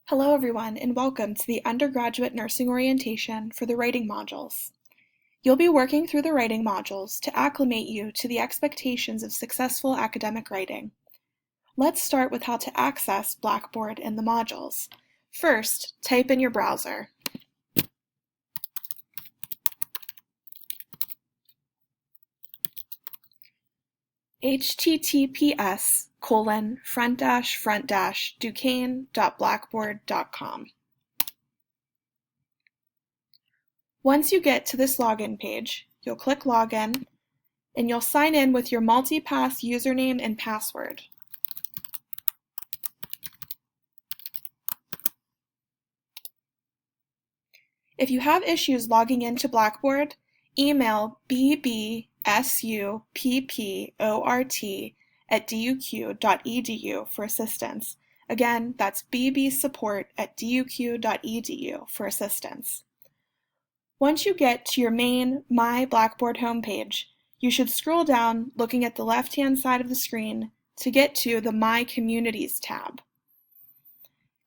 Hello everyone and welcome to the undergraduate nursing orientation for the writing modules. You'll be working through the writing modules to acclimate you to the expectations of successful academic writing. Let's start with how to access Blackboard in the modules. First, type in your browser. https://duquesne.blackboard.com. Once you get to this login page, you'll click Login, and you'll sign in with your MultiPass username and password. If you have issues logging into Blackboard, email bbsupport@duq.edu for assistance. Again, that's bbsupport@duq.edu for assistance. Once you get to your main My Blackboard homepage, you should scroll down looking at the left-hand side of the screen to get to the My Communities tab.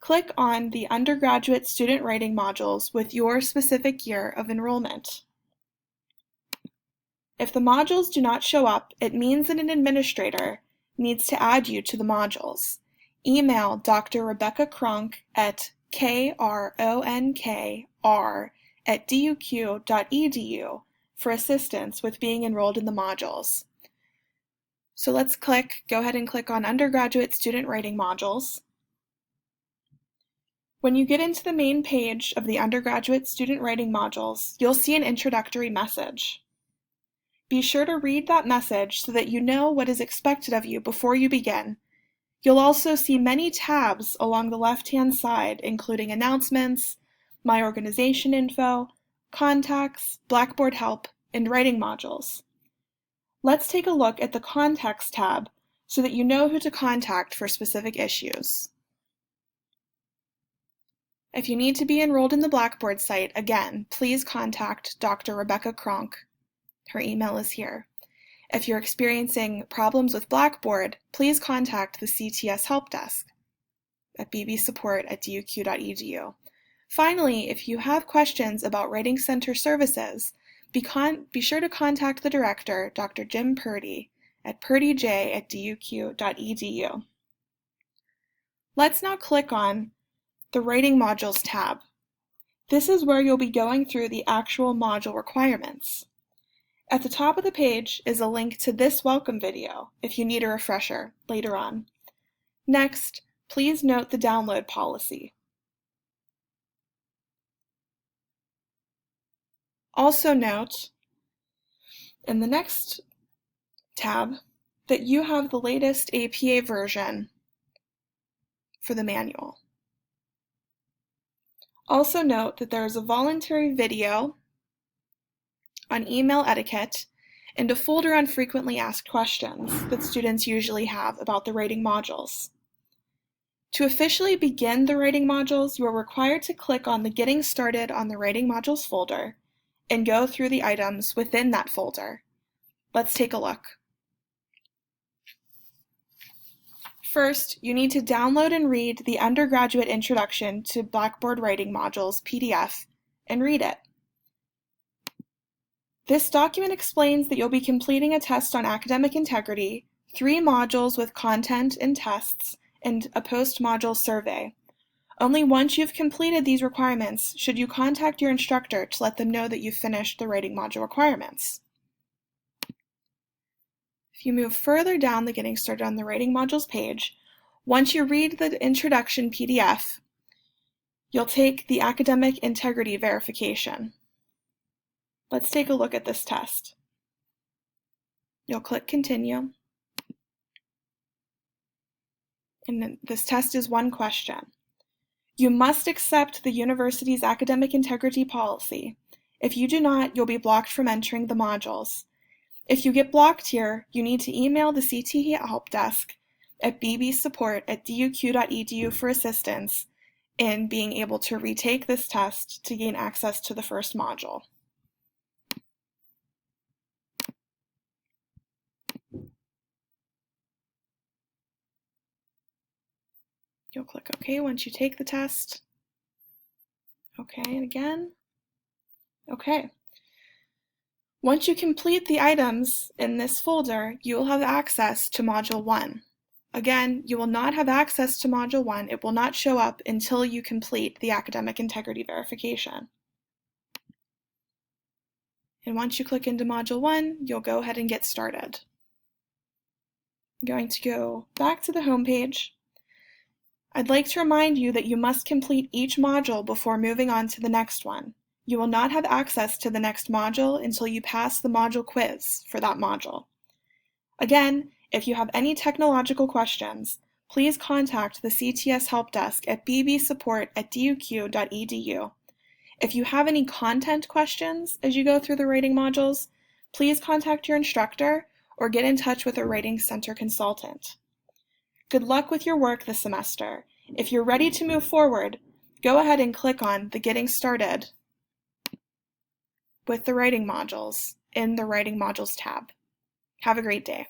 Click on the undergraduate student writing modules with your specific year of enrollment. If the modules do not show up, it means that an administrator needs to add you to the modules. Email Dr. Rebecca Kronk at kronkr@duq.edu for assistance with being enrolled in the modules. So let's go ahead and click on Undergraduate Student Writing Modules. When you get into the main page of the undergraduate student writing modules, you'll see an introductory message. Be sure to read that message so that you know what is expected of you before you begin. You'll also see many tabs along the left-hand side, including announcements, My Organization info, contacts, Blackboard help, and writing modules. Let's take a look at the Contacts tab so that you know who to contact for specific issues. If you need to be enrolled in the Blackboard site, again, please contact Dr. Rebecca Kronk. Her email is here. If you're experiencing problems with Blackboard, please contact the CTS Help Desk at bbsupport@duq.edu. Finally, if you have questions about Writing Center services, be sure to contact the director, Dr. Jim Purdy, at purdyj@duq.edu. Let's now click on the Writing Modules tab. This is where you'll be going through the actual module requirements. At the top of the page is a link to this welcome video if you need a refresher later on. Next, please note the download policy. Also note in the next tab that you have the latest APA version for the manual. Also note that there is a voluntary video on email etiquette and a folder on frequently asked questions that students usually have about the writing modules. To officially begin the writing modules, you are required to click on the Getting Started on the Writing Modules folder and go through the items within that folder. Let's take a look. First, you need to download and read the Undergraduate Introduction to Blackboard Writing Modules PDF and read it. This document explains that you'll be completing a test on academic integrity, 3 modules with content and tests, and a post-module survey. Only once you've completed these requirements should you contact your instructor to let them know that you've finished the writing module requirements. If you move further down the Getting Started on the Writing Modules page, once you read the introduction PDF, you'll take the academic integrity verification. Let's take a look at this test. You'll click Continue. And this test is one question. You must accept the university's academic integrity policy. If you do not, you'll be blocked from entering the modules. If you get blocked here, you need to email the CTE Help Desk at bbsupport@duq.edu for assistance in being able to retake this test to gain access to the first module. You'll click OK once you take the test. OK, and again. OK. Once you complete the items in this folder, you will have access to Module 1. Again, you will not have access to Module 1. It will not show up until you complete the academic integrity verification. And once you click into Module 1, you'll go ahead and get started. I'm going to go back to the home page. I'd like to remind you that you must complete each module before moving on to the next one. You will not have access to the next module until you pass the module quiz for that module. Again, if you have any technological questions, please contact the CTS Help Desk at bbsupport@duq.edu. If you have any content questions as you go through the writing modules, please contact your instructor or get in touch with a Writing Center consultant. Good luck with your work this semester. If you're ready to move forward, go ahead and click on the Getting Started with the writing modules in the Writing Modules tab. Have a great day.